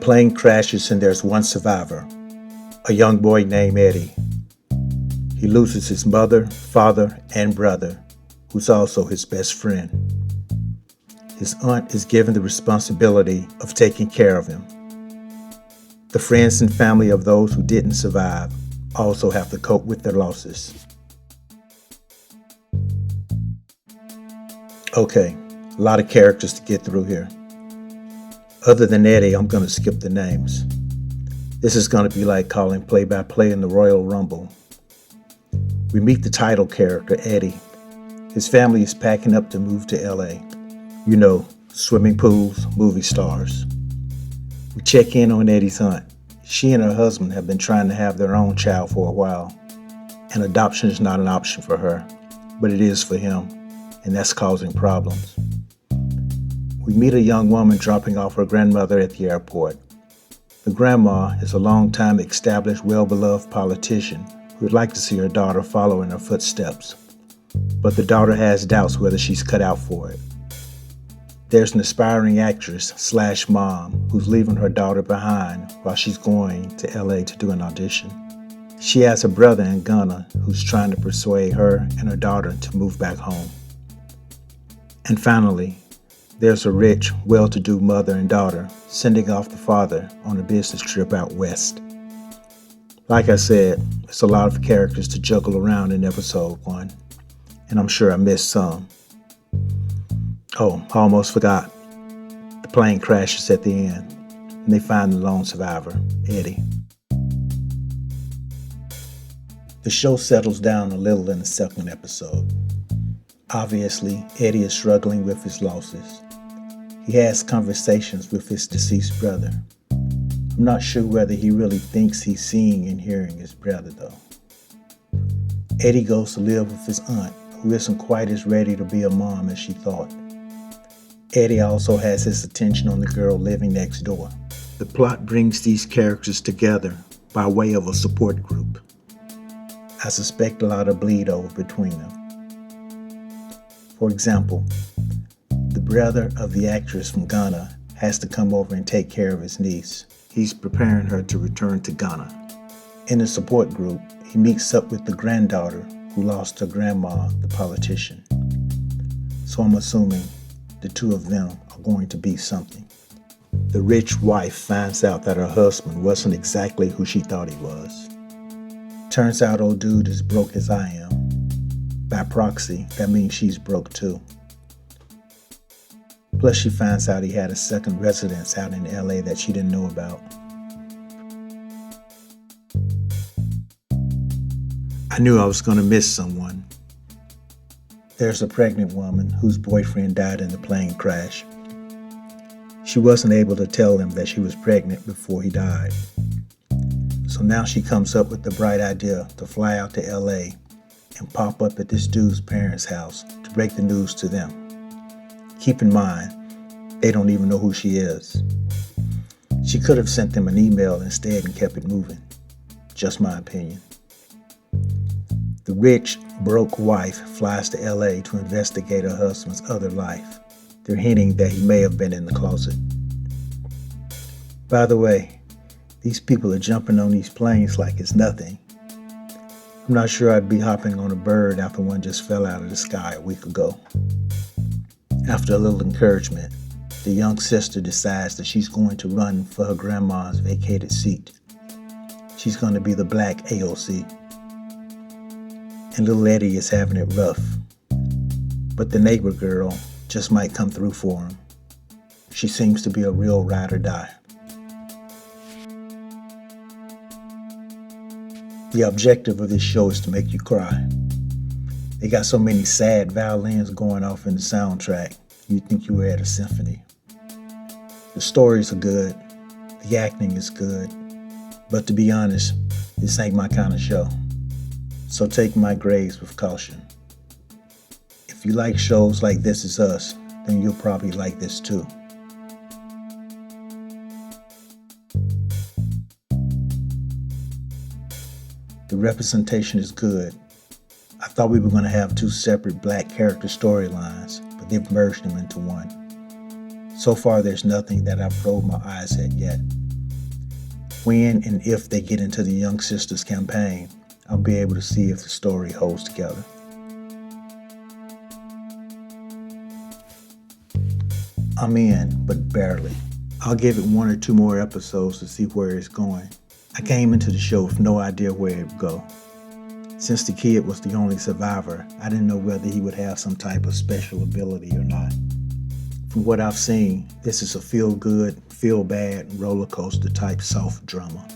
plane crashes and there's one survivor, a young boy named Eddie. He loses his mother, father, and brother, who's also his best friend. His aunt is given the responsibility of taking care of him. The friends and family of those who didn't survive also have to cope with their losses. Okay, a lot of characters to get through here. Other than Eddie, I'm going to skip the names. This is going to be like calling play-by-play in the Royal Rumble. We meet the title character, Eddie. His family is packing up to move to LA. You know, swimming pools, movie stars. We check in on Eddie's aunt. She and her husband have been trying to have their own child for a while, and adoption is not an option for her, but it is for him, and that's causing problems. We meet a young woman dropping off her grandmother at the airport. The grandma is a long-time established, well-beloved politician who would like to see her daughter follow in her footsteps, but the daughter has doubts whether she's cut out for it. There's an aspiring actress/mom who's leaving her daughter behind while she's going to LA to do an audition. She has a brother in Ghana who's trying to persuade her and her daughter to move back home. And finally, there's a rich, well-to-do mother and daughter sending off the father on a business trip out west. Like I said, it's a lot of characters to juggle around in episode 1, and I'm sure I missed some. Oh, I almost forgot. The plane crashes at the end, and they find the lone survivor, Eddie. The show settles down a little in the second episode. Obviously, Eddie is struggling with his losses. He has conversations with his deceased brother. I'm not sure whether he really thinks he's seeing and hearing his brother, though. Eddie goes to live with his aunt, who isn't quite as ready to be a mom as she thought. Eddie also has his attention on the girl living next door. The plot brings these characters together by way of a support group. I suspect a lot of bleed over between them. For example, the brother of the actress from Ghana has to come over and take care of his niece. He's preparing her to return to Ghana. In the support group, he meets up with the granddaughter who lost her grandma, the politician. So I'm assuming the two of them are going to be something. The rich wife finds out that her husband wasn't exactly who she thought he was. Turns out old dude is broke as I am. By proxy, that means she's broke too. Plus she finds out he had a second residence out in LA that she didn't know about. I knew I was going to miss someone. There's a pregnant woman whose boyfriend died in the plane crash. She wasn't able to tell him that she was pregnant before he died. So now she comes up with the bright idea to fly out to LA and pop up at this dude's parents' house to break the news to them. Keep in mind, they don't even know who she is. She could have sent them an email instead and kept it moving. Just my opinion. The rich, broke wife flies to LA to investigate her husband's other life. They're hinting that he may have been in the closet. By the way, these people are jumping on these planes like it's nothing. I'm not sure I'd be hopping on a bird after one just fell out of the sky a week ago. After a little encouragement, the young sister decides that she's going to run for her grandma's vacated seat. She's going to be the black AOC. And little Eddie is having it rough. But the neighbor girl just might come through for him. She seems to be a real ride or die. The objective of this show is to make you cry. They got so many sad violins going off in the soundtrack, you'd think you were at a symphony. The stories are good, the acting is good, but to be honest, this ain't my kind of show. So take my grades with caution. If you like shows like This Is Us, then you'll probably like this too. The representation is good. I thought we were going to have two separate black character storylines, but they've merged them into one. So far, there's nothing that I've rolled my eyes at yet. When and if they get into the Young Sisters campaign, I'll be able to see if the story holds together. I'm in, but barely. I'll give it 1 or 2 more episodes to see where it's going. I came into the show with no idea where it would go. Since the kid was the only survivor, I didn't know whether he would have some type of special ability or not. From what I've seen, this is a feel-good, feel-bad roller coaster type soft drama.